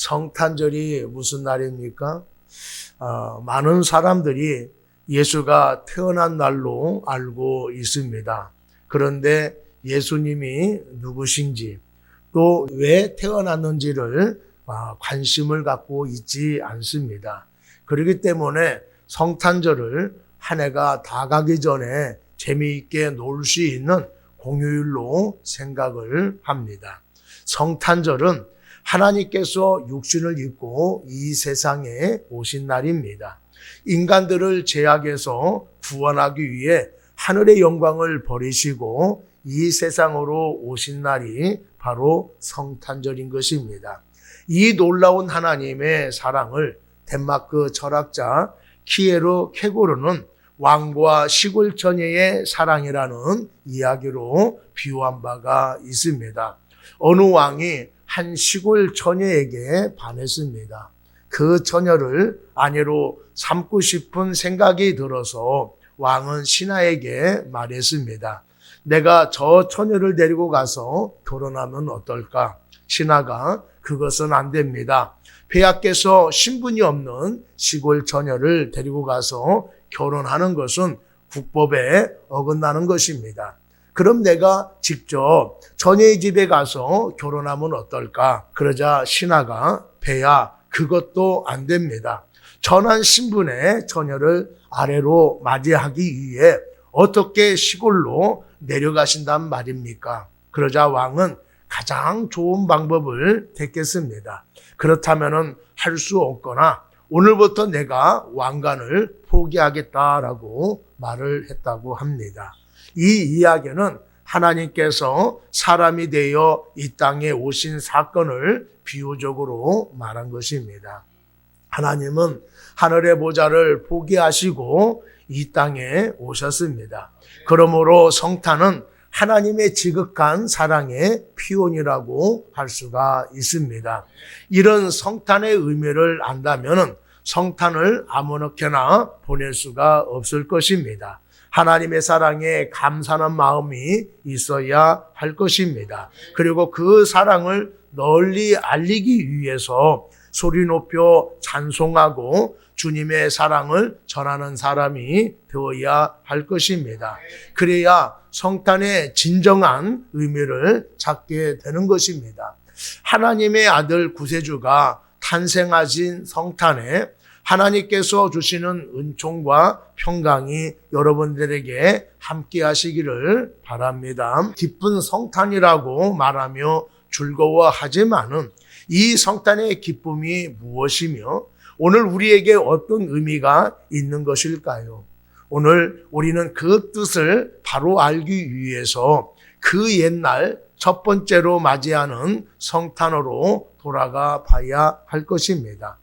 성탄절이 무슨 날입니까? 많은 사람들이 예수가 태어난 날로 알고 있습니다. 그런데 예수님이 누구신지 또 왜 태어났는지를 관심을 갖고 있지 않습니다. 그렇기 때문에 성탄절을 한 해가 다 가기 전에 재미있게 놀 수 있는 공휴일로 생각을 합니다. 성탄절은 하나님께서 육신을 입고 이 세상에 오신 날입니다. 인간들을 죄악에서 구원하기 위해 하늘의 영광을 버리시고 이 세상으로 오신 날이 바로 성탄절인 것입니다. 이 놀라운 하나님의 사랑을 덴마크 철학자 키에르 케고르는 왕과 시골 처녀의 사랑이라는 이야기로 비유한 바가 있습니다. 어느 왕이 한 시골 처녀에게 반했습니다. 그 처녀를 아내로 삼고 싶은 생각이 들어서 왕은 신하에게 말했습니다. 내가 저 처녀를 데리고 가서 결혼하면 어떨까? 신하가 그것은 안 됩니다. 폐하께서 신분이 없는 시골 처녀를 데리고 가서 결혼하는 것은 국법에 어긋나는 것입니다. 그럼 내가 직접 처녀의 집에 가서 결혼하면 어떨까? 그러자 신하가 폐하 그것도 안 됩니다. 전한 신분의 처녀를 아래로 맞이하기 위해 어떻게 시골로 내려가신단 말입니까? 그러자 왕은 가장 좋은 방법을 택했습니다. 그렇다면 할 수 없거나 오늘부터 내가 왕관을 포기하겠다라고 말을 했다고 합니다. 이 이야기는 하나님께서 사람이 되어 이 땅에 오신 사건을 비유적으로 말한 것입니다. 하나님은 하늘의 보좌를 포기하시고 이 땅에 오셨습니다. 그러므로 성탄은 하나님의 지극한 사랑의 표현이라고 할 수가 있습니다. 이런 성탄의 의미를 안다면 성탄을 아무렇게나 보낼 수가 없을 것입니다. 하나님의 사랑에 감사하는 마음이 있어야 할 것입니다. 그리고 그 사랑을 널리 알리기 위해서 소리 높여 찬송하고 주님의 사랑을 전하는 사람이 되어야 할 것입니다. 그래야 성탄의 진정한 의미를 찾게 되는 것입니다. 하나님의 아들 구세주가 탄생하신 성탄에 하나님께서 주시는 은총과 평강이 여러분들에게 함께 하시기를 바랍니다. 기쁜 성탄이라고 말하며 즐거워하지만은 이 성탄의 기쁨이 무엇이며 오늘 우리에게 어떤 의미가 있는 것일까요? 오늘 우리는 그 뜻을 바로 알기 위해서 그 옛날 첫 번째로 맞이하는 성탄으로 돌아가 봐야 할 것입니다.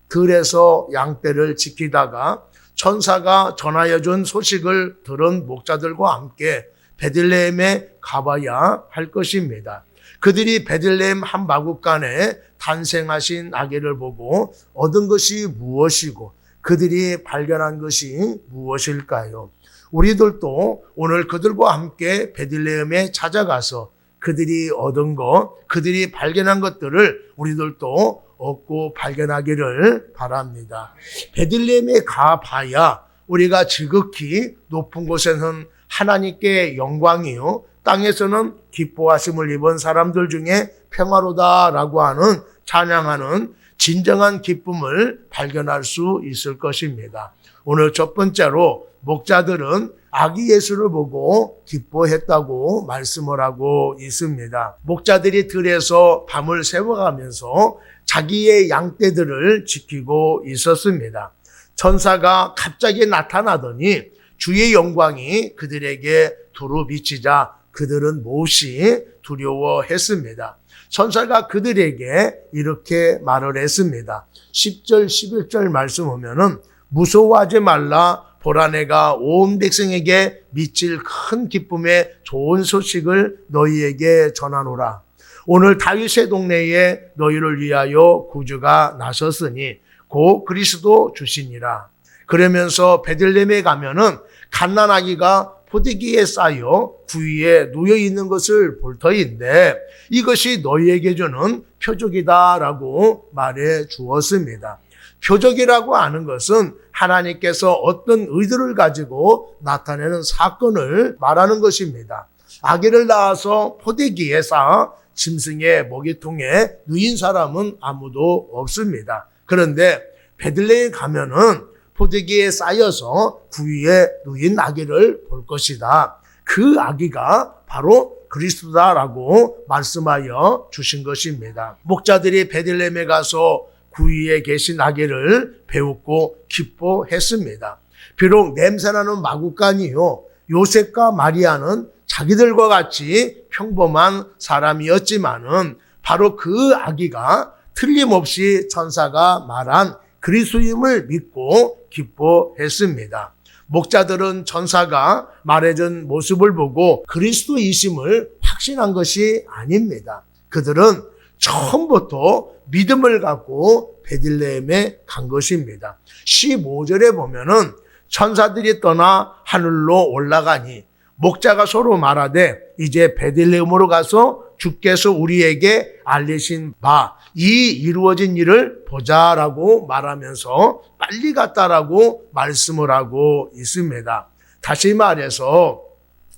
들에서 양떼를 지키다가 천사가 전하여 준 소식을 들은 목자들과 함께 베들레헴에 가봐야 할 것입니다. 그들이 베들레헴 한 마구간에 탄생하신 아기를 보고 얻은 것이 무엇이고 그들이 발견한 것이 무엇일까요? 우리들도 오늘 그들과 함께 베들레헴에 찾아가서 그들이 얻은 것, 그들이 발견한 것들을 우리들도 얻고 발견하기를 바랍니다. 베들레헴에 가봐야 우리가 지극히 높은 곳에서는 하나님께 영광이요 땅에서는 기뻐하심을 입은 사람들 중에 평화로다라고 하는 찬양하는 진정한 기쁨을 발견할 수 있을 것입니다. 오늘 첫 번째로 목자들은 아기 예수를 보고 기뻐했다고 말씀을 하고 있습니다. 목자들이 들에서 밤을 새워가면서 자기의 양떼들을 지키고 있었습니다. 천사가 갑자기 나타나더니 주의 영광이 그들에게 두루 비치자 그들은 몹시 두려워했습니다. 천사가 그들에게 이렇게 말을 했습니다. 10절, 11절 말씀 보면은 무서워하지 말라. 보라 내가 온 백성에게 미칠 큰 기쁨의 좋은 소식을 너희에게 전하노라. 오늘 다윗의 동네에 너희를 위하여 구주가 나섰으니 곧 그리스도 주시니라. 그러면서 베들레헴에 가면은 갓난아기가 포대기에 쌓여 구위에 누워 있는 것을 볼 터인데 이것이 너희에게 주는 표적이다라고 말해 주었습니다. 표적이라고 하는 것은 하나님께서 어떤 의도를 가지고 나타내는 사건을 말하는 것입니다. 아기를 낳아서 포대기에 쌓아 짐승의 먹이통에 누인 사람은 아무도 없습니다. 그런데 베들레헴에 가면은 포대기에 쌓여서 구위에 누인 아기를 볼 것이다. 그 아기가 바로 그리스도다라고 말씀하여 주신 것입니다. 목자들이 베들레헴에 가서 구위에 계신 아기를 배웠고 기뻐했습니다. 비록 냄새나는 마구간이요, 요셉과 마리아는 자기들과 같이 평범한 사람이었지만은 바로 그 아기가 틀림없이 천사가 말한 그리스도임을 믿고 기뻐했습니다. 목자들은 천사가 말해준 모습을 보고 그리스도이심을 확신한 것이 아닙니다. 그들은 처음부터 믿음을 갖고 베들레헴에 간 것입니다. 15절에 보면은 천사들이 떠나 하늘로 올라가니 목자가 서로 말하되 이제 베들레헴으로 가서 주께서 우리에게 알리신 바 이 이루어진 일을 보자라고 말하면서 빨리 갔다라고 말씀을 하고 있습니다. 다시 말해서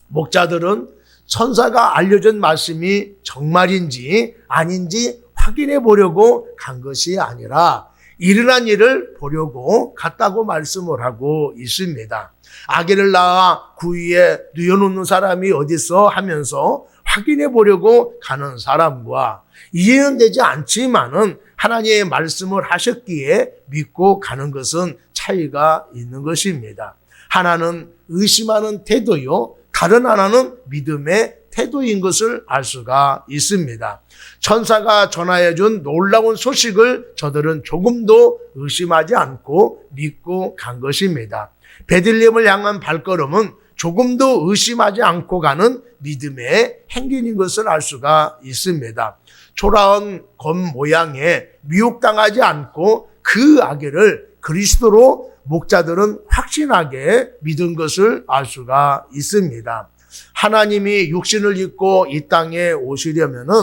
목자들은 천사가 알려준 말씀이 정말인지 아닌지 확인해 보려고 간 것이 아니라 일어난 일을 보려고 갔다고 말씀을 하고 있습니다. 아기를 낳아 구위에 누워놓는 사람이 어딨어 하면서 확인해 보려고 가는 사람과 이해는 되지 않지만은 하나님의 말씀을 하셨기에 믿고 가는 것은 차이가 있는 것입니다. 하나는 의심하는 태도요, 다른 하나는 믿음의 태도인 것을 알 수가 있습니다. 천사가 전하여 준 놀라운 소식을 저들은 조금도 의심하지 않고 믿고 간 것입니다. 베들레헴을 향한 발걸음은 조금도 의심하지 않고 가는 믿음의 행진인 것을 알 수가 있습니다. 초라한 검 모양에 미혹당하지 않고 그 아기를 그리스도로 목자들은 확신하게 믿은 것을 알 수가 있습니다. 하나님이 육신을 입고 이 땅에 오시려면은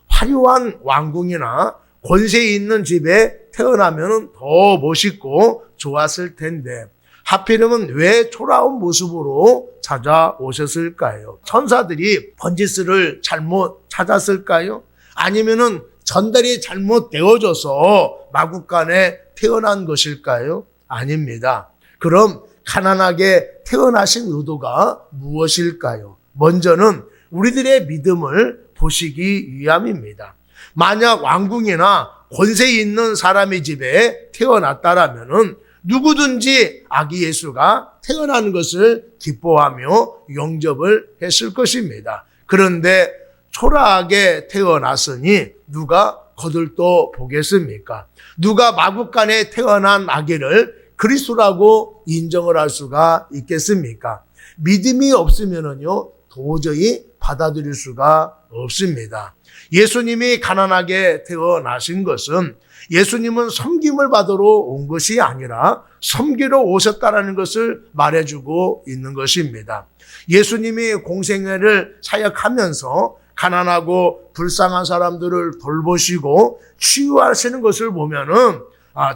화려한 왕궁이나 권세 있는 집에 태어나면은 더 멋있고 좋았을 텐데 하필이면 왜 초라한 모습으로 찾아오셨을까요? 천사들이 번지스를 잘못 찾았을까요? 아니면은 전달이 잘못 되어져서 마구간에 태어난 것일까요? 아닙니다. 그럼 가난하게 태어나신 의도가 무엇일까요? 먼저는 우리들의 믿음을 보시기 위함입니다. 만약 왕궁이나 권세 있는 사람의 집에 태어났다라면은 누구든지 아기 예수가 태어나는 것을 기뻐하며 영접을 했을 것입니다. 그런데 초라하게 태어났으니 누가 거들떠 보겠습니까? 누가 마구간에 태어난 아기를 그리스도라고 인정을 할 수가 있겠습니까? 믿음이 없으면은요, 도저히 받아들일 수가 없습니다. 예수님이 가난하게 태어나신 것은 예수님은 섬김을 받으러 온 것이 아니라 섬기러 오셨다라는 것을 말해주고 있는 것입니다. 예수님이 공생애를 사역하면서 가난하고 불쌍한 사람들을 돌보시고 치유하시는 것을 보면은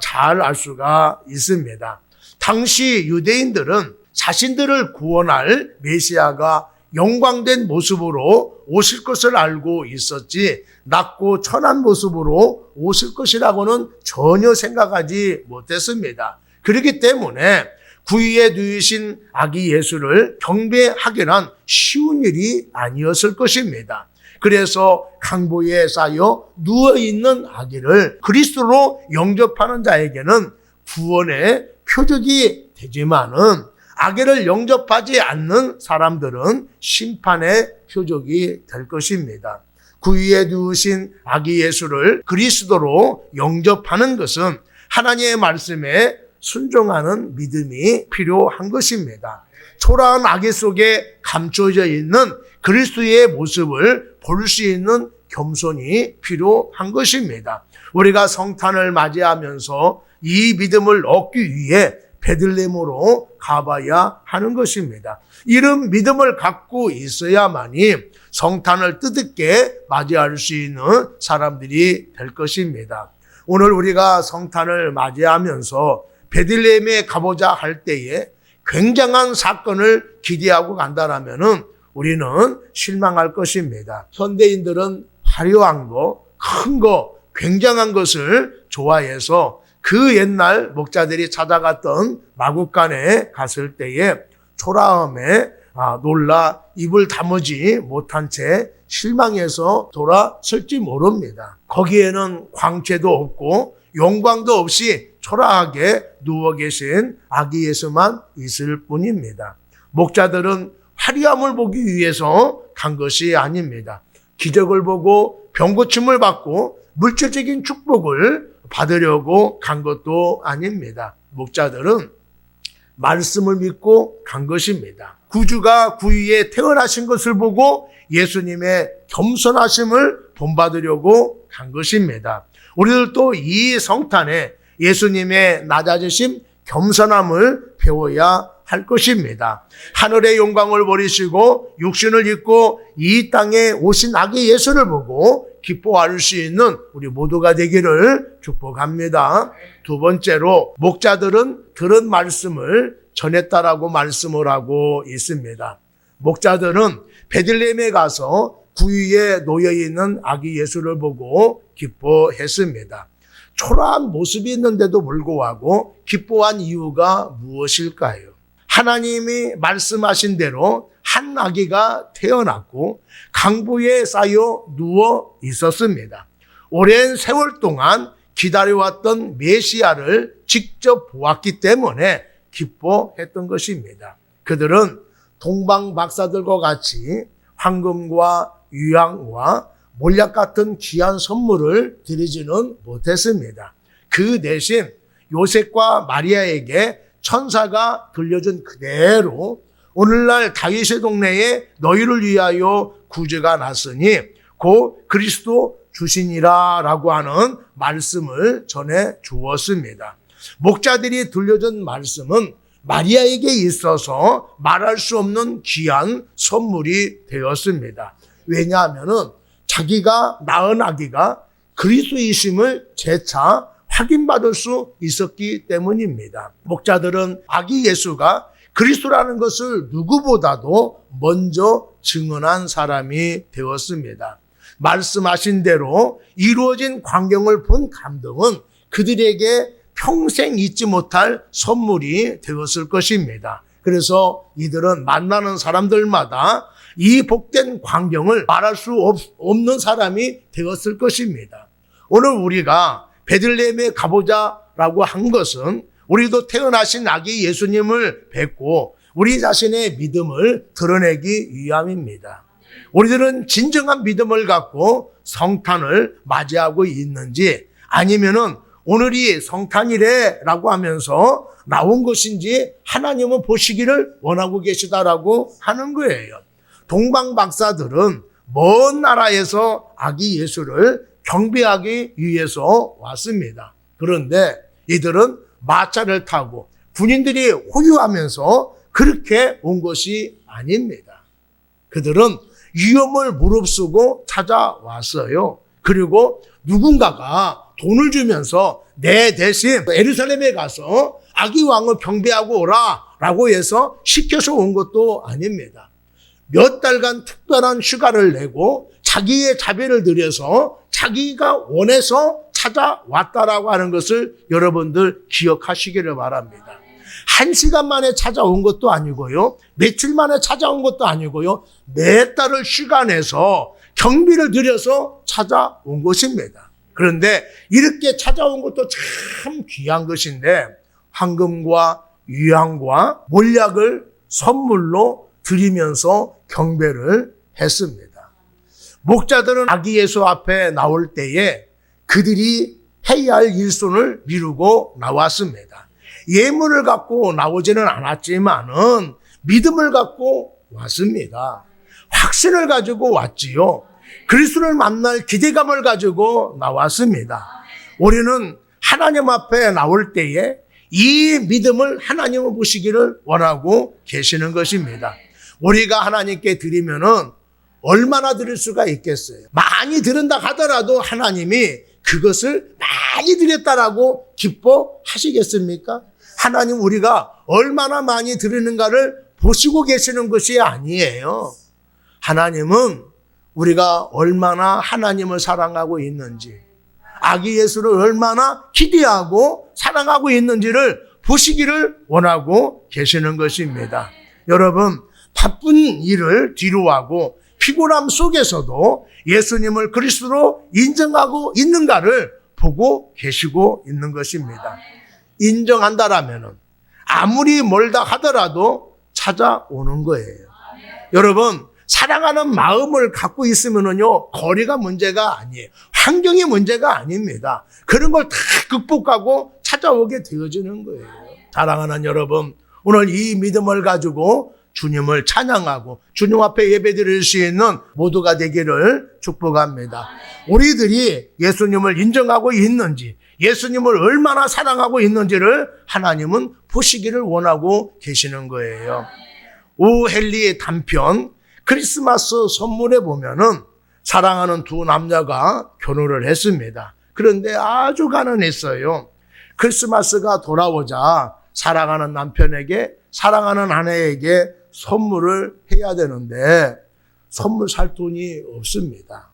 잘 알 수가 있습니다. 당시 유대인들은 자신들을 구원할 메시아가 영광된 모습으로 오실 것을 알고 있었지 낮고 천한 모습으로 오실 것이라고는 전혀 생각하지 못했습니다. 그렇기 때문에 구위에 누이신 아기 예수를 경배하기란 쉬운 일이 아니었을 것입니다. 그래서 강보에 쌓여 누워있는 아기를 그리스도로 영접하는 자에게는 구원의 표적이 되지만은 아기를 영접하지 않는 사람들은 심판의 표적이 될 것입니다. 구위에 누우신 아기 예수를 그리스도로 영접하는 것은 하나님의 말씀에 순종하는 믿음이 필요한 것입니다. 초라한 아기 속에 감춰져 있는 그리스도의 모습을 볼 수 있는 겸손이 필요한 것입니다. 우리가 성탄을 맞이하면서 이 믿음을 얻기 위해 베들레헴으로 가봐야 하는 것입니다. 이런 믿음을 갖고 있어야만이 성탄을 뜻있게 맞이할 수 있는 사람들이 될 것입니다. 오늘 우리가 성탄을 맞이하면서 베들레헴에 가보자 할 때에 굉장한 사건을 기대하고 간다라면은 우리는 실망할 것입니다. 현대인들은 화려한 거, 큰 거, 굉장한 것을 좋아해서 그 옛날 목자들이 찾아갔던 마국간에 갔을 때에 초라함에 놀라 입을 다무지 못한 채 실망해서 돌아설지 모릅니다. 거기에는 광채도 없고 영광도 없이 초라하게 누워 계신 아기 예수만 있을 뿐입니다. 목자들은 화려함을 보기 위해서 간 것이 아닙니다. 기적을 보고 병고침을 받고 물질적인 축복을 받으려고 간 것도 아닙니다. 목자들은 말씀을 믿고 간 것입니다. 구주가 구유에 태어나신 것을 보고 예수님의 겸손하심을 본받으려고 간 것입니다. 우리들도 이 성탄에 예수님의 낮아지심, 겸손함을 배워야 할 것입니다. 하늘의 영광을 버리시고 육신을 입고 이 땅에 오신 아기 예수를 보고 기뻐할 수 있는 우리 모두가 되기를 축복합니다. 두 번째로 목자들은 들은 말씀을 전했다라고 말씀을 하고 있습니다. 목자들은 베들레헴에 가서 구유에 놓여 있는 아기 예수를 보고 기뻐했습니다. 초라한 모습이 있는데도 불구하고 기뻐한 이유가 무엇일까요? 하나님이 말씀하신 대로 한 아기가 태어났고 강보에 쌓여 누워 있었습니다. 오랜 세월 동안 기다려왔던 메시아를 직접 보았기 때문에 기뻐했던 것입니다. 그들은 동방 박사들과 같이 황금과 유향과 몰약 같은 귀한 선물을 드리지는 못했습니다. 그 대신 요셉과 마리아에게 천사가 들려준 그대로 오늘날 다윗의 동네에 너희를 위하여 구주가 났으니 곧 그리스도 주시니라 라고 하는 말씀을 전해 주었습니다. 목자들이 들려준 말씀은 마리아에게 있어서 말할 수 없는 귀한 선물이 되었습니다. 왜냐하면 자기가 낳은 아기가 그리스도이심을 재차 확인받을 수 있었기 때문입니다. 목자들은 아기 예수가 그리스도라는 것을 누구보다도 먼저 증언한 사람이 되었습니다. 말씀하신 대로 이루어진 광경을 본 감동은 그들에게 평생 잊지 못할 선물이 되었을 것입니다. 그래서 이들은 만나는 사람들마다 이 복된 광경을 말할 수 없는 사람이 되었을 것입니다. 오늘 우리가 베들레헴에 가보자라고 한 것은 우리도 태어나신 아기 예수님을 뵙고 우리 자신의 믿음을 드러내기 위함입니다. 우리들은 진정한 믿음을 갖고 성탄을 맞이하고 있는지 아니면은 오늘이 성탄이래라고 하면서 나온 것인지 하나님은 보시기를 원하고 계시다라고 하는 거예요. 동방 박사들은 먼 나라에서 아기 예수를 경배하기 위해서 왔습니다. 그런데 이들은 마차를 타고 군인들이 호유하면서 그렇게 온 것이 아닙니다. 그들은 위험을 무릅쓰고 찾아왔어요. 그리고 누군가가 돈을 주면서 내 대신 예루살렘에 가서 아기 왕을 경배하고 오라 라고 해서 시켜서 온 것도 아닙니다. 몇 달간 특별한 휴가를 내고 자기의 자비를 들여서 자기가 원해서 찾아왔다라고 하는 것을 여러분들 기억하시기를 바랍니다. 1시간 만에 찾아온 것도 아니고요. 며칠 만에 찾아온 것도 아니고요. 몇 달을 휴가 내서 경비를 들여서 찾아온 것입니다. 그런데 이렇게 찾아온 것도 참 귀한 것인데 황금과 유향과 몰약을 선물로 드리면서 경배를 했습니다. 목자들은 아기 예수 앞에 나올 때에 그들이 해야 할 일손을 미루고 나왔습니다. 예물을 갖고 나오지는 않았지만은 믿음을 갖고 왔습니다. 확신을 가지고 왔지요. 그리스도를 만날 기대감을 가지고 나왔습니다. 우리는 하나님 앞에 나올 때에 이 믿음을 하나님은 보시기를 원하고 계시는 것입니다. 우리가 하나님께 드리면은 얼마나 드릴 수가 있겠어요? 많이 드린다 하더라도 하나님이 그것을 많이 드렸다라고 기뻐하시겠습니까? 하나님 우리가 얼마나 많이 드리는가를 보시고 계시는 것이 아니에요. 하나님은 우리가 얼마나 하나님을 사랑하고 있는지, 아기 예수를 얼마나 기대하고 사랑하고 있는지를 보시기를 원하고 계시는 것입니다. 여러분, 바쁜 일을 뒤로하고 피곤함 속에서도 예수님을 그리스도로 인정하고 있는가를 보고 계시고 있는 것입니다. 인정한다라면 아무리 멀다 하더라도 찾아오는 거예요. 여러분, 사랑하는 마음을 갖고 있으면요, 거리가 문제가 아니에요. 환경이 문제가 아닙니다. 그런 걸 다 극복하고 찾아오게 되어지는 거예요. 사랑하는 여러분, 오늘 이 믿음을 가지고 주님을 찬양하고 주님 앞에 예배드릴 수 있는 모두가 되기를 축복합니다. 우리들이 예수님을 인정하고 있는지, 예수님을 얼마나 사랑하고 있는지를 하나님은 보시기를 원하고 계시는 거예요. 오헨리의 단편 크리스마스 선물에 보면은 사랑하는 두 남녀가 결혼을 했습니다. 그런데 아주 가난했어요. 크리스마스가 돌아오자 사랑하는 남편에게, 사랑하는 아내에게 선물을 해야 되는데 선물 살 돈이 없습니다.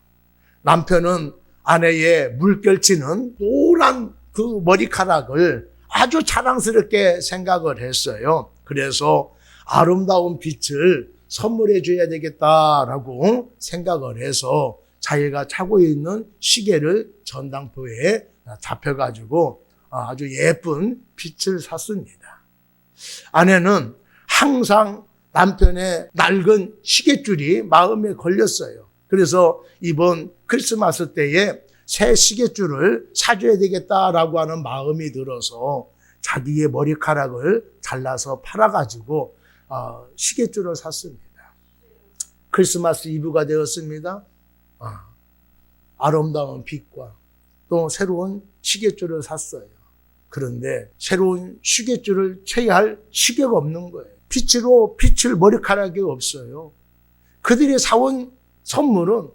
남편은 아내의 물결치는 노란 그 머리카락을 아주 자랑스럽게 생각을 했어요. 그래서 아름다운 빛을 선물해 줘야 되겠다라고 생각을 해서 자기가 차고 있는 시계를 전당포에 잡혀가지고 아주 예쁜 빛을 샀습니다. 아내는 항상 남편의 낡은 시계줄이 마음에 걸렸어요. 그래서 이번 크리스마스 때에 새 시계줄을 사줘야 되겠다라고 하는 마음이 들어서 자기의 머리카락을 잘라서 팔아가지고 시계줄을 샀습니다. 크리스마스 이브가 되었습니다. 아름다운 빛과 또 새로운 시계줄을 샀어요. 그런데 새로운 시계줄을 채야 할 시계가 없는 거예요. 빛으로 빛을 머리카락이 없어요. 그들이 사온 선물은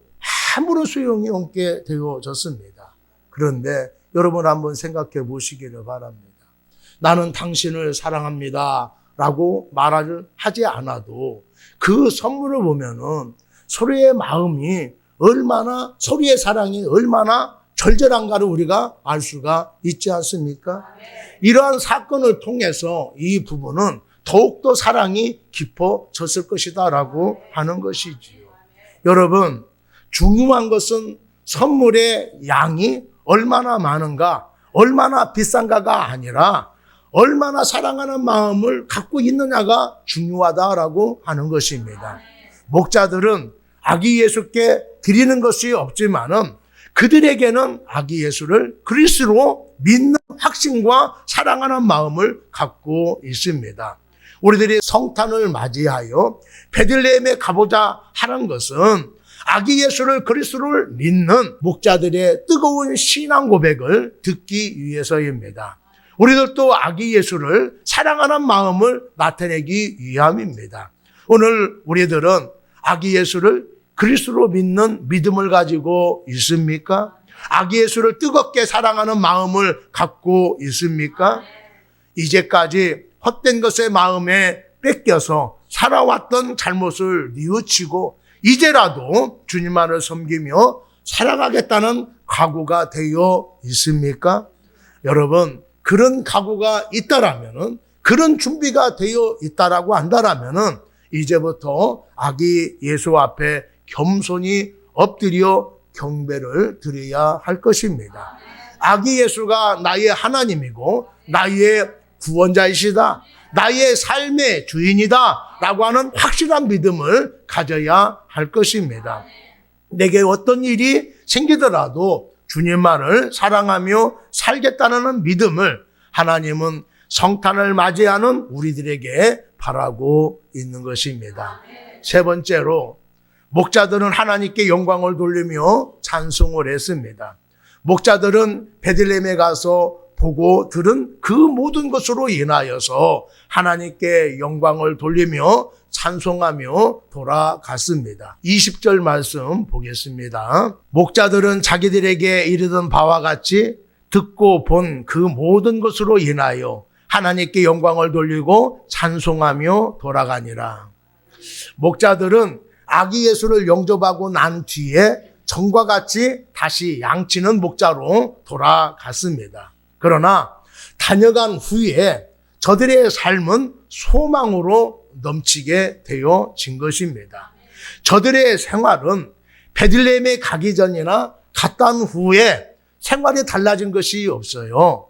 아무런 소용이 없게 되어졌습니다. 그런데 여러분 한번 생각해 보시기를 바랍니다. 나는 당신을 사랑합니다 라고 말을 하지 않아도 그 선물을 보면은 서로의 마음이 얼마나, 서로의 사랑이 얼마나 절절한가를 우리가 알 수가 있지 않습니까? 이러한 사건을 통해서 이 부부는 더욱더 사랑이 깊어졌을 것이다 라고 하는 것이지요. 여러분, 중요한 것은 선물의 양이 얼마나 많은가, 얼마나 비싼가가 아니라 얼마나 사랑하는 마음을 갖고 있느냐가 중요하다라고 하는 것입니다. 목자들은 아기 예수께 드리는 것이 없지만은 그들에게는 아기 예수를 그리스도로 믿는 확신과 사랑하는 마음을 갖고 있습니다. 우리들이 성탄을 맞이하여 베들레헴에 가보자 하는 것은 아기 예수를 그리스도를 믿는 목자들의 뜨거운 신앙 고백을 듣기 위해서입니다. 우리들도 아기 예수를 사랑하는 마음을 나타내기 위함입니다. 오늘 우리들은 아기 예수를 그리스도로 믿는 믿음을 가지고 있습니까? 아기 예수를 뜨겁게 사랑하는 마음을 갖고 있습니까? 이제까지 헛된 것의 마음에 뺏겨서 살아왔던 잘못을 뉘우치고 이제라도 주님만을 섬기며 살아가겠다는 각오가 되어 있습니까? 여러분, 그런 각오가 있다라면은, 그런 준비가 되어 있다라고 한다라면은 이제부터 아기 예수 앞에 겸손히 엎드려 경배를 드려야 할 것입니다. 아기 예수가 나의 하나님이고 나의 구원자이시다, 나의 삶의 주인이다 라고 하는 확실한 믿음을 가져야 할 것입니다. 내게 어떤 일이 생기더라도 주님만을 사랑하며 살겠다는 믿음을 하나님은 성탄을 맞이하는 우리들에게 바라고 있는 것입니다. 세 번째로, 목자들은 하나님께 영광을 돌리며 찬송을 했습니다. 목자들은 베들레헴에 가서 보고 들은 그 모든 것으로 인하여서 하나님께 영광을 돌리며 찬송하며 돌아갔습니다. 20절 말씀 보겠습니다. 목자들은 자기들에게 이르던 바와 같이 듣고 본 그 모든 것으로 인하여 하나님께 영광을 돌리고 찬송하며 돌아가니라. 목자들은 아기 예수를 영접하고 난 뒤에 전과 같이 다시 양치는 목자로 돌아갔습니다. 그러나 다녀간 후에 저들의 삶은 소망으로 넘치게 되어진 것입니다. 저들의 생활은 베들레헴에 가기 전이나 갔다 온 후에 생활이 달라진 것이 없어요.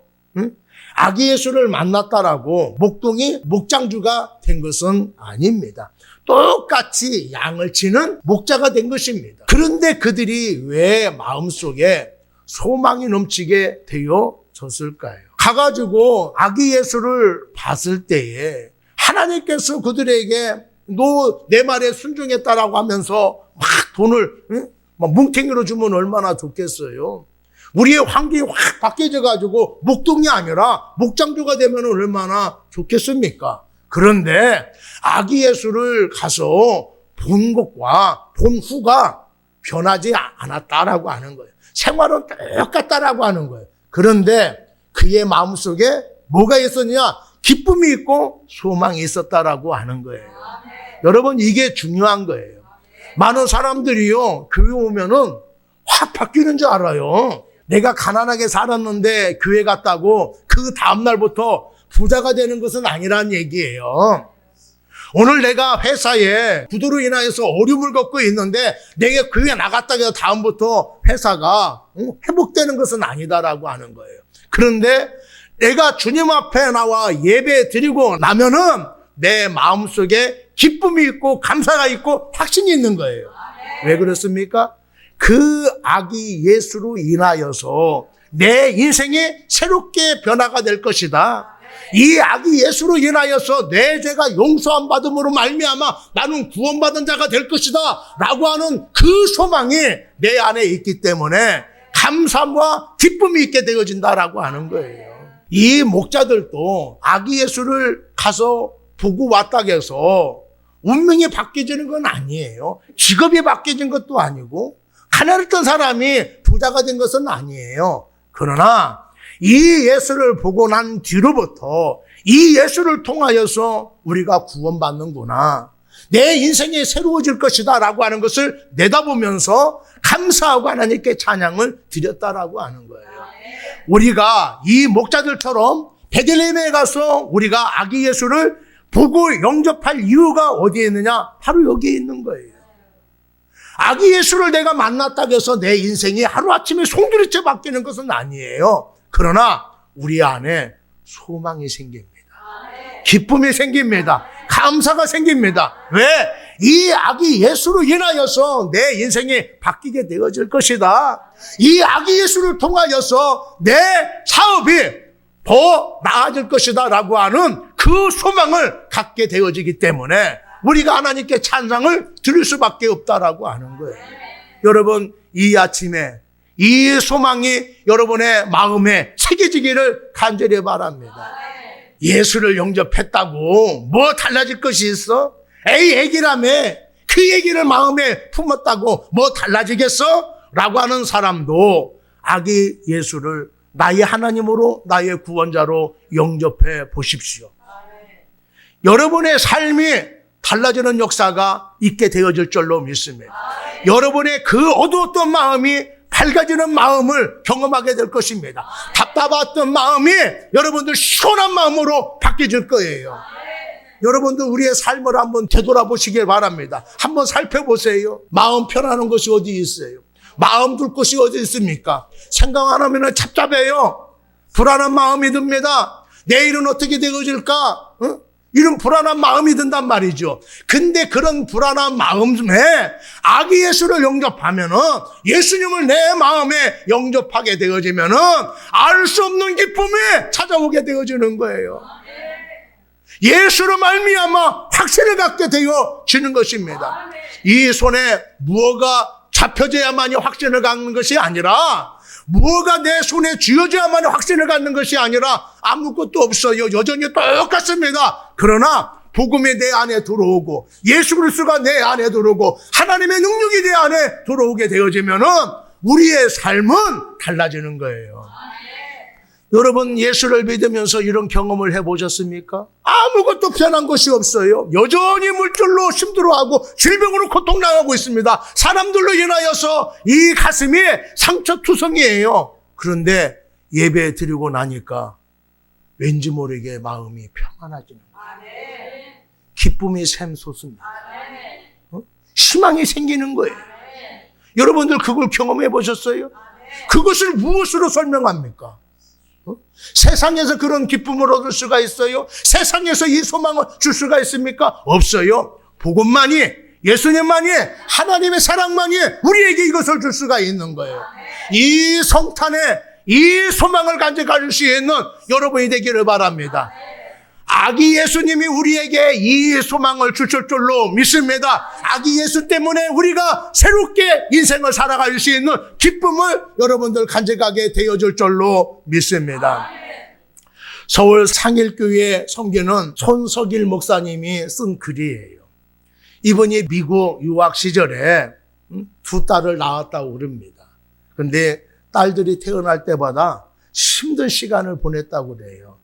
아기 예수를 만났다라고 목동이 목장주가 된 것은 아닙니다. 똑같이 양을 치는 목자가 된 것입니다. 그런데 그들이 왜 마음속에 소망이 넘치게 되어졌을까요? 가가지고 아기 예수를 봤을 때에 하나님께서 그들에게 너 내 말에 순종했다라고 하면서 막 돈을 막 뭉탱이로 주면 얼마나 좋겠어요. 우리의 환경이 확 바뀌어져가지고 목동이 아니라 목장주가 되면 얼마나 좋겠습니까? 그런데 아기 예수를 가서 본 것과 본 후가 변하지 않았다라고 하는 거예요. 생활은 똑같다라고 하는 거예요. 그런데 그의 마음속에 뭐가 있었냐? 기쁨이 있고 소망이 있었다라고 하는 거예요. 여러분, 이게 중요한 거예요. 많은 사람들이요, 교회 오면은 확 바뀌는 줄 알아요. 내가 가난하게 살았는데 교회 갔다고 그 다음날부터 부자가 되는 것은 아니란 얘기예요. 오늘 내가 회사에 부도로 인하여서 어려움을 겪고 있는데 내가 교회 나갔다고 해서 다음부터 회사가 회복되는 것은 아니다라고 하는 거예요. 그런데 내가 주님 앞에 나와 예배 드리고 나면은 내 마음속에 기쁨이 있고 감사가 있고 확신이 있는 거예요. 왜 그렇습니까? 그 아기 예수로 인하여서 내 인생이 새롭게 변화가 될 것이다. 이 아기 예수로 인하여서 내 죄가 용서함 받음으로 말미암아 나는 구원받은 자가 될 것이다 라고 하는 그 소망이 내 안에 있기 때문에 감사와 기쁨이 있게 되어진다라고 하는 거예요. 이 목자들도 아기 예수를 가서 보고 왔다고 해서 운명이 바뀌어지는 건 아니에요. 직업이 바뀌어진 것도 아니고 가난했던 사람이 부자가 된 것은 아니에요. 그러나 이 예수를 보고 난 뒤로부터 이 예수를 통하여서 우리가 구원받는구나, 내 인생이 새로워질 것이다 라고 하는 것을 내다보면서 감사하고 하나님께 찬양을 드렸다라고 하는 거예요. 우리가 이 목자들처럼 베들레헴에 가서 우리가 아기 예수를 보고 영접할 이유가 어디에 있느냐? 바로 여기에 있는 거예요. 아기 예수를 내가 만났다고 해서 내 인생이 하루아침에 송두리째 바뀌는 것은 아니에요. 그러나 우리 안에 소망이 생깁니다. 기쁨이 생깁니다. 감사가 생깁니다. 왜? 이 아기 예수로 인하여서 내 인생이 바뀌게 되어질 것이다. 이 아기 예수를 통하여서 내 사업이 더 나아질 것이다 라고 하는 그 소망을 갖게 되어지기 때문에 우리가 하나님께 찬양을 드릴 수밖에 없다라고 하는 거예요. 여러분, 이 아침에 이 소망이 여러분의 마음에 새겨지기를 간절히 바랍니다. 예수를 영접했다고 뭐 달라질 것이 있어? 에이, 애기라며 그 얘기를 마음에 품었다고 뭐 달라지겠어? 라고 하는 사람도 아기 예수를 나의 하나님으로, 나의 구원자로 영접해 보십시오. 여러분의 삶이 달라지는 역사가 있게 되어질 줄로 믿습니다. 여러분의 그 어두웠던 마음이 밝아지는 마음을 경험하게 될 것입니다. 답답했던 마음이 여러분들 시원한 마음으로 바뀌어질 거예요. 여러분들 우리의 삶을 한번 되돌아보시길 바랍니다. 한번 살펴보세요. 마음 편안한 것이 어디 있어요? 마음 둘 곳이 어디 있습니까? 생각 안 하면 답답해요. 불안한 마음이 듭니다. 내일은 어떻게 되어질까? 이런 불안한 마음이 든단 말이죠. 근데 그런 불안한 마음에 아기 예수를 영접하면은, 예수님을 내 마음에 영접하게 되어지면은 알 수 없는 기쁨이 찾아오게 되어지는 거예요. 예수로 말미암아 확신을 갖게 되어지는 것입니다. 이 손에 무엇가 잡혀져야만이 확신을 갖는 것이 아니라 뭐가 내 손에 쥐어져야만 확신을 갖는 것이 아니라 아무것도 없어요. 여전히 똑같습니다. 그러나 복음이 내 안에 들어오고 예수 그리스도가 내 안에 들어오고 하나님의 능력이 내 안에 들어오게 되어지면은 우리의 삶은 달라지는 거예요. 여러분 예수를 믿으면서 이런 경험을 해보셨습니까? 아무것도 변한 것이 없어요. 여전히 물질로 힘들어하고 질병으로 고통당하고 있습니다. 사람들로 인하여서 이 가슴이 상처투성이에요. 그런데 예배 드리고 나니까 왠지 모르게 마음이 평안해지는 거예요. 기쁨이 샘솟습니다. 희망이 생기는 거예요. 여러분들 그걸 경험해 보셨어요? 그것을 무엇으로 설명합니까? 세상에서 그런 기쁨을 얻을 수가 있어요? 세상에서 이 소망을 줄 수가 있습니까? 없어요. 복음만이, 예수님만이, 하나님의 사랑만이 우리에게 이것을 줄 수가 있는 거예요. 이 성탄에 이 소망을 간직할 수 있는 여러분이 되기를 바랍니다. 아기 예수님이 우리에게 이 소망을 주실 줄로 믿습니다. 아기 예수 때문에 우리가 새롭게 인생을 살아갈 수 있는 기쁨을 여러분들 간직하게 되어줄 줄로 믿습니다. 서울 상일교회 섬기는 손석일 목사님이 쓴 글이에요. 이분이 미국 유학 시절에 두 딸을 낳았다고 그럽니다. 그런데 딸들이 태어날 때마다 힘든 시간을 보냈다고 그래요.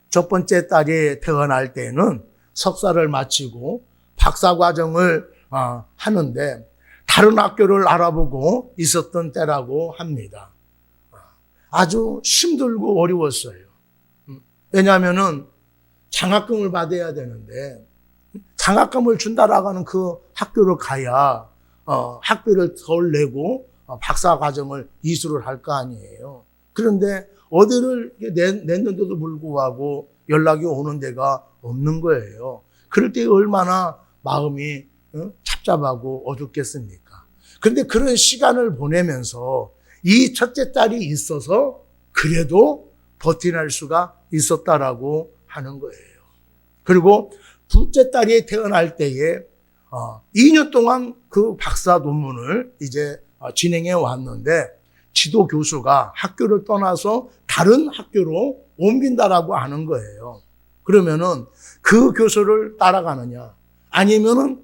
첫 번째 딸이 태어날 때는 석사를 마치고 박사 과정을 하는데 다른 학교를 알아보고 있었던 때라고 합니다. 아주 힘들고 어려웠어요. 왜냐하면은 장학금을 받아야 되는데 장학금을 준다라고 하는 그 학교를 가야 학비를 덜 내고 박사 과정을 이수를 할 거 아니에요. 그런데 어디를 냈는데도 불구하고 연락이 오는 데가 없는 거예요. 그럴 때 얼마나 마음이 착잡하고 어둡겠습니까? 그런데 그런 시간을 보내면서 이 첫째 딸이 있어서 그래도 버텨낼 수가 있었다라고 하는 거예요. 그리고 둘째 딸이 태어날 때에 2년 동안 그 박사 논문을 이제 진행해 왔는데 지도 교수가 학교를 떠나서 다른 학교로 옮긴다라고 하는 거예요. 그러면은 그 교수를 따라가느냐, 아니면은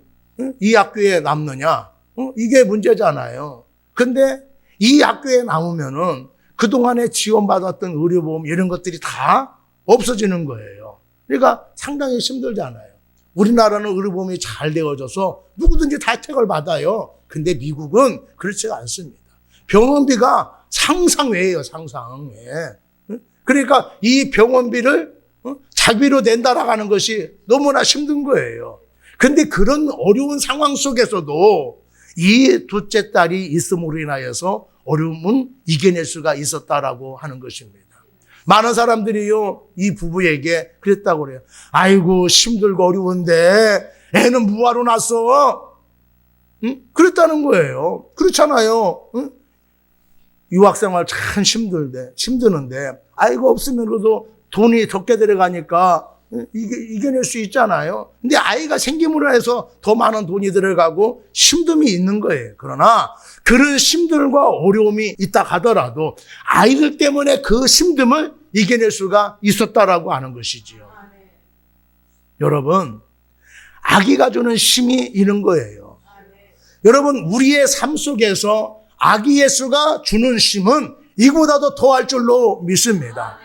이 학교에 남느냐, 이게 문제잖아요. 근데 이 학교에 남으면은 그동안에 지원받았던 의료보험 이런 것들이 다 없어지는 거예요. 그러니까 상당히 힘들잖아요. 우리나라는 의료보험이 잘 되어져서 누구든지 다 혜택을 받아요. 근데 미국은 그렇지 않습니다. 병원비가 상상외예요, 상상외. 그러니까 이 병원비를 자비로 낸다라고 하는 것이 너무나 힘든 거예요. 근데 그런 어려운 상황 속에서도 이 둘째 딸이 있음으로 인하여서 어려움은 이겨낼 수가 있었다라고 하는 것입니다. 많은 사람들이요, 이 부부에게 그랬다고 그래요. 아이고, 힘들고 어려운데 애는 뭐하러 낳았어? 응? 그랬다는 거예요. 그렇잖아요. 응? 유학생활 참 힘드는데, 아이고, 없으면 그래도 돈이 적게 들어가니까 이겨낼 수 있잖아요. 근데 아이가 생김으로 해서 더 많은 돈이 들어가고 힘듦이 있는 거예요. 그러나 그런 힘듦과 어려움이 있다 하더라도 아이들 때문에 그 힘듦을 이겨낼 수가 있었다라고 하는 것이지요. 여러분, 아기가 주는 힘이 이런 거예요. 여러분, 우리의 삶 속에서 아기 예수가 주는 힘은 이보다도 더할 줄로 믿습니다.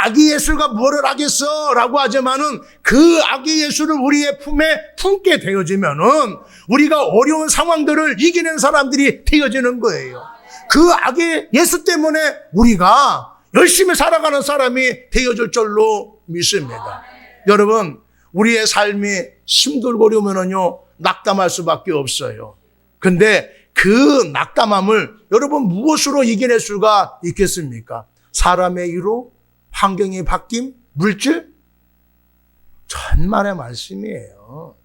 아기 예수가 뭐를 하겠어? 라고 하지만은 그 아기 예수를 우리의 품에 품게 되어지면은 우리가 어려운 상황들을 이기는 사람들이 되어지는 거예요. 그 아기 예수 때문에 우리가 열심히 살아가는 사람이 되어질 줄로 믿습니다. 여러분, 우리의 삶이 힘들고 어려우면은요, 낙담할 수밖에 없어요. 근데 그 낙담함을 여러분 무엇으로 이겨낼 수가 있겠습니까? 사람의 일로? 환경이 바뀜? 물질? 천만의 말씀이에요.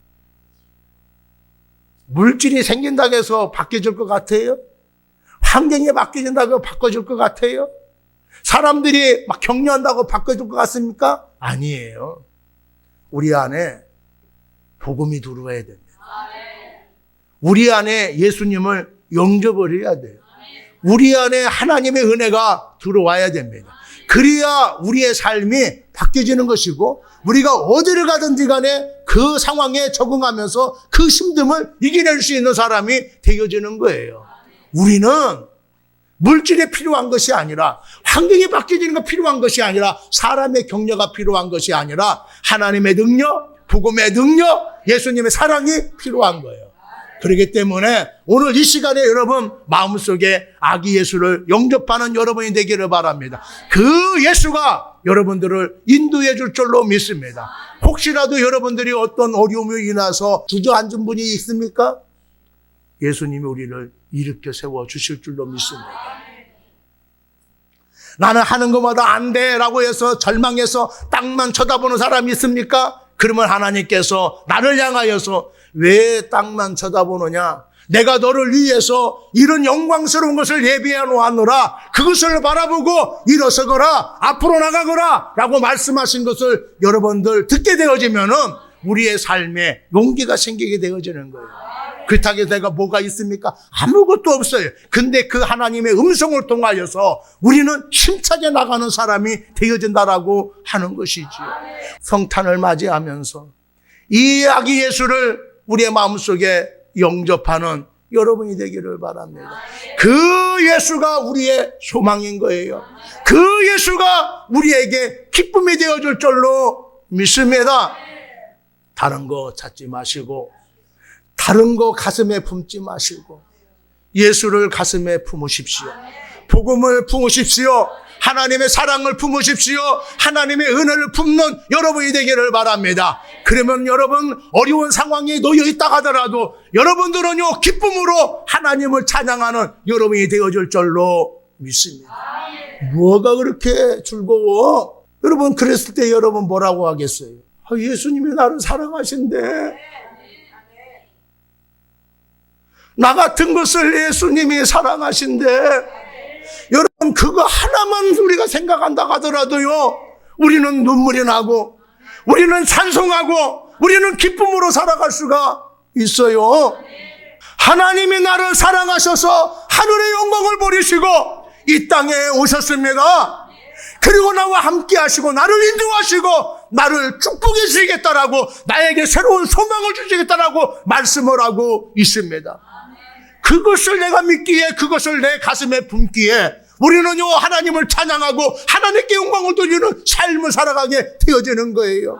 물질이 생긴다고 해서 바뀌어질 것 같아요? 환경이 바뀌어진다고 바꿔줄 것 같아요? 사람들이 막 격려한다고 바꿔줄 것 같습니까? 아니에요. 우리 안에 복음이 들어와야 됩니다. 우리 안에 예수님을 영접을 해야 돼요. 우리 안에 하나님의 은혜가 들어와야 됩니다. 그래야 우리의 삶이 바뀌어지는 것이고 우리가 어디를 가든지 간에 그 상황에 적응하면서 그 힘듦을 이겨낼 수 있는 사람이 되어지는 거예요. 우리는 물질이 필요한 것이 아니라 환경이 바뀌어지는 게 필요한 것이 아니라 사람의 격려가 필요한 것이 아니라 하나님의 능력, 복음의 능력, 예수님의 사랑이 필요한 거예요. 그렇기 때문에 오늘 이 시간에 여러분 마음속에 아기 예수를 영접하는 여러분이 되기를 바랍니다. 그 예수가 여러분들을 인도해 줄 줄로 믿습니다. 혹시라도 여러분들이 어떤 어려움으로 인해서 주저앉은 분이 있습니까? 예수님이 우리를 일으켜 세워 주실 줄로 믿습니다. 나는 하는 것마다 안 돼라고 해서 절망해서 땅만 쳐다보는 사람이 있습니까? 그러면 하나님께서 나를 향하여서 왜 땅만 쳐다보느냐? 내가 너를 위해서 이런 영광스러운 것을 예비해 놓았노라. 그것을 바라보고 일어서거라. 앞으로 나가거라. 라고 말씀하신 것을 여러분들 듣게 되어지면은 우리의 삶에 용기가 생기게 되어지는 거예요. 그렇다고 해서 내가 뭐가 있습니까? 아무것도 없어요. 근데 그 하나님의 음성을 통하여서 우리는 힘차게 나가는 사람이 되어진다라고 하는 것이지요. 성탄을 맞이하면서 이 아기 예수를 우리의 마음속에 영접하는 여러분이 되기를 바랍니다. 그 예수가 우리의 소망인 거예요. 그 예수가 우리에게 기쁨이 되어줄 줄로 믿습니다. 다른 거 찾지 마시고 다른 거 가슴에 품지 마시고 예수를 가슴에 품으십시오. 복음을 품으십시오. 하나님의 사랑을 품으십시오. 하나님의 은혜를 품는 여러분이 되기를 바랍니다. 그러면 여러분 어려운 상황에 놓여 있다 하더라도 여러분들은요 기쁨으로 하나님을 찬양하는 여러분이 되어줄 줄로 믿습니다. 뭐가 그렇게 즐거워? 여러분 그랬을 때 여러분 뭐라고 하겠어요? 예수님이 나를 사랑하신대. 나 같은 것을 예수님이 사랑하신대. 여러분 그거 하나만 우리가 생각한다 하더라도요 우리는 눈물이 나고 우리는 찬송하고 우리는 기쁨으로 살아갈 수가 있어요. 하나님이 나를 사랑하셔서 하늘의 영광을 버리시고 이 땅에 오셨습니다. 그리고 나와 함께 하시고 나를 인도하시고 나를 축복해 주시겠다라고 나에게 새로운 소망을 주시겠다라고 말씀을 하고 있습니다. 그것을 내가 믿기에 그것을 내 가슴에 품기에 우리는요 하나님을 찬양하고 하나님께 영광을 돌리는 삶을 살아가게 되어지는 거예요.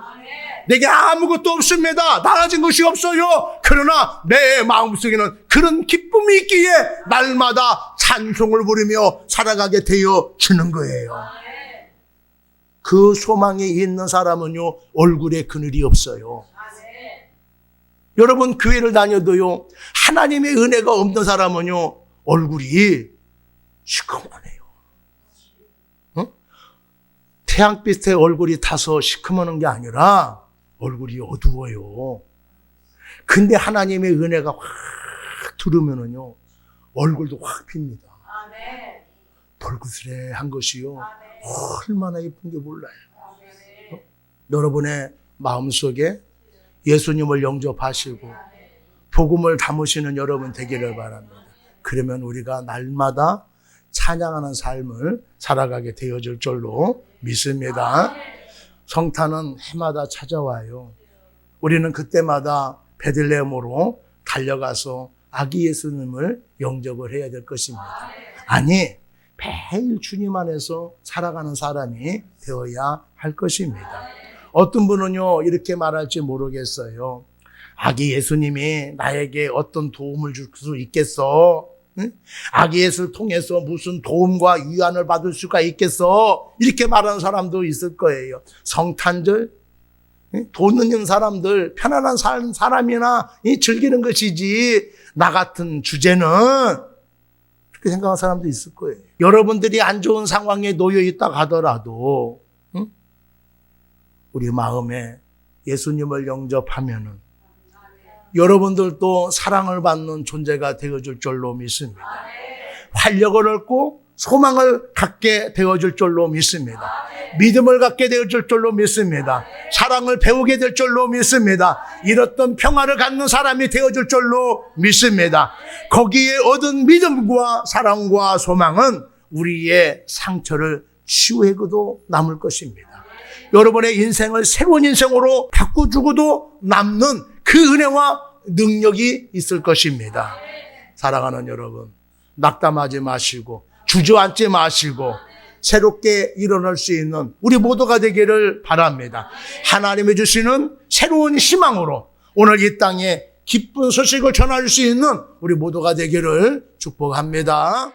내게 아무것도 없습니다. 나아진 것이 없어요. 그러나 내 마음속에는 그런 기쁨이 있기에 날마다 찬송을 부르며 살아가게 되어지는 거예요. 그 소망이 있는 사람은요 얼굴에 그늘이 없어요. 여러분 교회를 다녀도요 하나님의 은혜가 없는 사람은요 얼굴이 시커먼해요. 태양빛에 얼굴이 타서 시커먼한 게 아니라 얼굴이 어두워요. 근데 하나님의 은혜가 확 들으면은요 얼굴도 확 핍니다. 벌구스레한 것이요 얼마나 예쁜 게 몰라요. 여러분의 마음속에 예수님을 영접하시고 복음을 담으시는 여러분 되기를 바랍니다. 그러면 우리가 날마다 찬양하는 삶을 살아가게 되어질 줄로 믿습니다. 성탄은 해마다 찾아와요. 우리는 그때마다 베들레헴으로 달려가서 아기 예수님을 영접을 해야 될 것입니다. 아니 매일 주님 안에서 살아가는 사람이 되어야 할 것입니다. 어떤 분은요 이렇게 말할지 모르겠어요. 아기 예수님이 나에게 어떤 도움을 줄 수 있겠어? 응? 아기 예수를 통해서 무슨 도움과 위안을 받을 수가 있겠어? 이렇게 말하는 사람도 있을 거예요. 성탄절 돈 있는 사람들 편안한 사람이나 즐기는 것이지 나 같은 주제는 그렇게 생각하는 사람도 있을 거예요. 여러분들이 안 좋은 상황에 놓여 있다 하더라도 우리 마음에 예수님을 영접하면은 여러분들도 사랑을 받는 존재가 되어줄 줄로 믿습니다. 활력을 얻고 소망을 갖게 되어줄 줄로 믿습니다. 믿음을 갖게 되어줄 줄로 믿습니다. 사랑을 배우게 될 줄로 믿습니다. 이렇던 평화를 갖는 사람이 되어줄 줄로 믿습니다. 거기에 얻은 믿음과 사랑과 소망은 우리의 상처를 치유해고도 남을 것입니다. 여러분의 인생을 새로운 인생으로 바꿔주고도 남는 그 은혜와 능력이 있을 것입니다. 사랑하는 여러분, 낙담하지 마시고 주저앉지 마시고 새롭게 일어날 수 있는 우리 모두가 되기를 바랍니다. 하나님이 주시는 새로운 희망으로 오늘 이 땅에 기쁜 소식을 전할 수 있는 우리 모두가 되기를 축복합니다.